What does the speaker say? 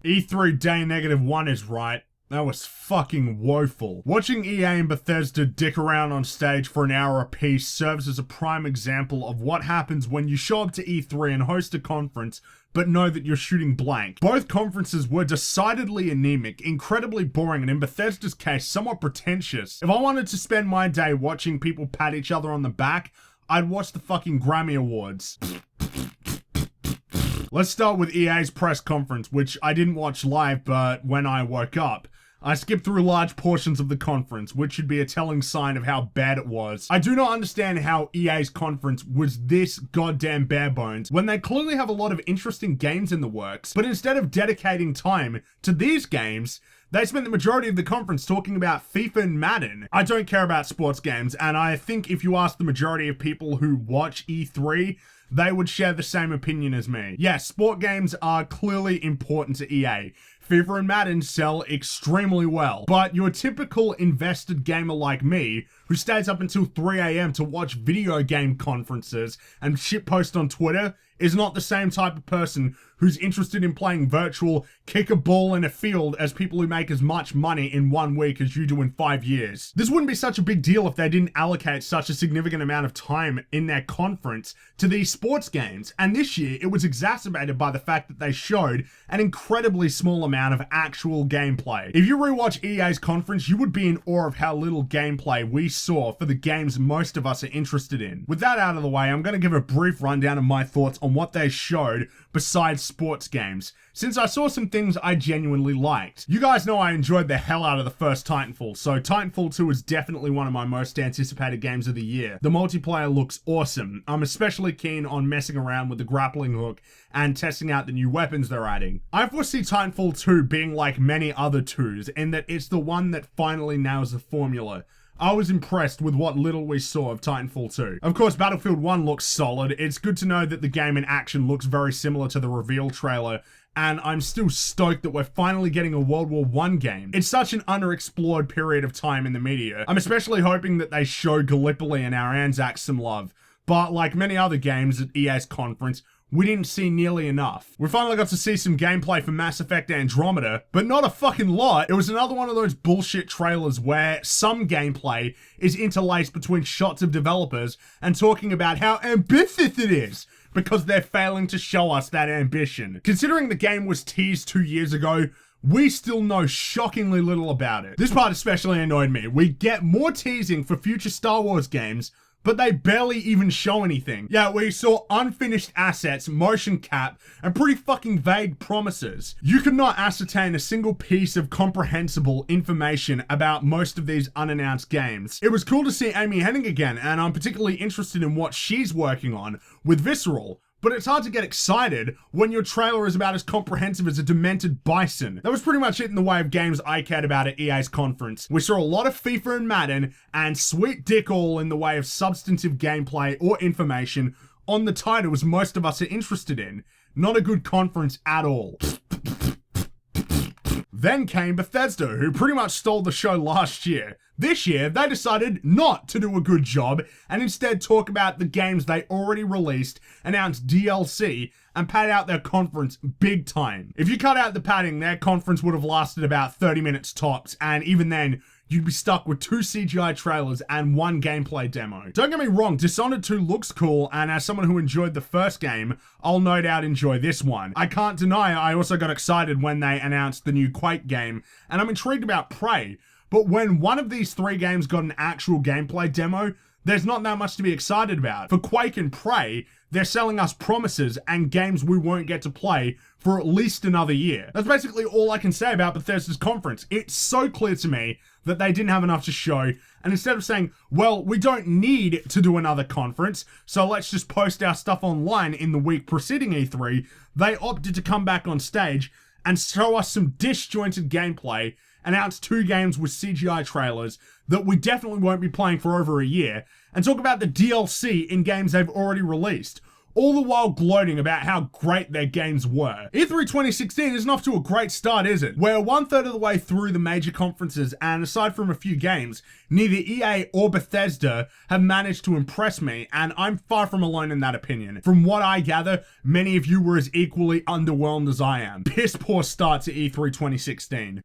E3 day -1 is right. That was fucking woeful. Watching EA and Bethesda dick around on stage for an hour apiece serves as a prime example of what happens when you show up to E3 and host a conference but know that you're shooting blank. Both conferences were decidedly anemic, incredibly boring, and in Bethesda's case, somewhat pretentious. If I wanted to spend my day watching people pat each other on the back, I'd watch the fucking Grammy Awards. Let's start with EA's press conference, which I didn't watch live, but when I woke up, I skipped through large portions of the conference, which should be a telling sign of how bad it was. I do not understand how EA's conference was this goddamn bare bones when they clearly have a lot of interesting games in the works, but instead of dedicating time to these games, they spent the majority of the conference talking about FIFA and Madden. I don't care about sports games, and I think if you ask the majority of people who watch E3, they would share the same opinion as me. Yes, sport games are clearly important to EA. FIFA and Madden sell extremely well, but your typical invested gamer like me, who stays up until 3 AM to watch video game conferences and shitpost on Twitter, is not the same type of person who's interested in playing virtual kick a ball in a field as people who make as much money in 1 week as you do in 5 years. This wouldn't be such a big deal if they didn't allocate such a significant amount of time in their conference to these sports games, and this year it was exacerbated by the fact that they showed an incredibly small amount of actual gameplay. If you rewatch EA's conference, you would be in awe of how little gameplay we saw for the games most of us are interested in. With that out of the way, I'm going to give a brief rundown of my thoughts on what they showed besides sports games, since I saw some things I genuinely liked. You guys know I enjoyed the hell out of the first Titanfall, so Titanfall 2 is definitely one of my most anticipated games of the year. The multiplayer looks awesome. I'm especially keen on messing around with the grappling hook and testing out the new weapons they're adding. I foresee Titanfall 2 being like many other 2s, in that it's the one that finally nails the formula. I was impressed with what little we saw of Titanfall 2. Of course, Battlefield 1 looks solid. It's good to know that the game in action looks very similar to the reveal trailer, and I'm still stoked that we're finally getting a World War I game. It's such an underexplored period of time in the media. I'm especially hoping that they show Gallipoli and our Anzacs some love, but like many other games at EA's conference, we didn't see nearly enough. We finally got to see some gameplay for Mass Effect Andromeda, but not a fucking lot. It was another one of those bullshit trailers where some gameplay is interlaced between shots of developers and talking about how ambitious it is, because they're failing to show us that ambition. Considering the game was teased 2 years ago, we still know shockingly little about it. This part especially annoyed me. We get more teasing for future Star Wars games, but they barely even show anything. Yeah, we saw unfinished assets, motion cap, and pretty fucking vague promises. You could not ascertain a single piece of comprehensible information about most of these unannounced games. It was cool to see Amy Hennig again, and I'm particularly interested in what she's working on with Visceral. But it's hard to get excited when your trailer is about as comprehensive as a demented bison. That was pretty much it in the way of games I cared about at EA's conference. We saw a lot of FIFA and Madden, and sweet dick all in the way of substantive gameplay or information on the titles most of us are interested in. Not a good conference at all. Then came Bethesda, who pretty much stole the show last year. This year, they decided not to do a good job and instead talk about the games they already released, announce DLC, and pad out their conference big time. If you cut out the padding, their conference would have lasted about 30 minutes tops, and even then, you'd be stuck with 2 CGI trailers and 1 gameplay demo. Don't get me wrong, Dishonored 2 looks cool, and as someone who enjoyed the first game, I'll no doubt enjoy this one. I can't deny I also got excited when they announced the new Quake game, and I'm intrigued about Prey. But when one of these 3 games got an actual gameplay demo, there's not that much to be excited about. For Quake and Prey, they're selling us promises and games we won't get to play for at least another year. That's basically all I can say about Bethesda's conference. It's so clear to me that they didn't have enough to show, and instead of saying, well, we don't need to do another conference, so let's just post our stuff online in the week preceding E3, they opted to come back on stage and show us some disjointed gameplay, announce 2 games with CGI trailers that we definitely won't be playing for over a year, and talk about the DLC in games they've already released. all the while gloating about how great their games were. E3 2016 isn't off to a great start, is it? We're 1/3 of the way through the major conferences, and aside from a few games, neither EA or Bethesda have managed to impress me, and I'm far from alone in that opinion. From what I gather, many of you were as equally underwhelmed as I am. Piss poor start to E3 2016.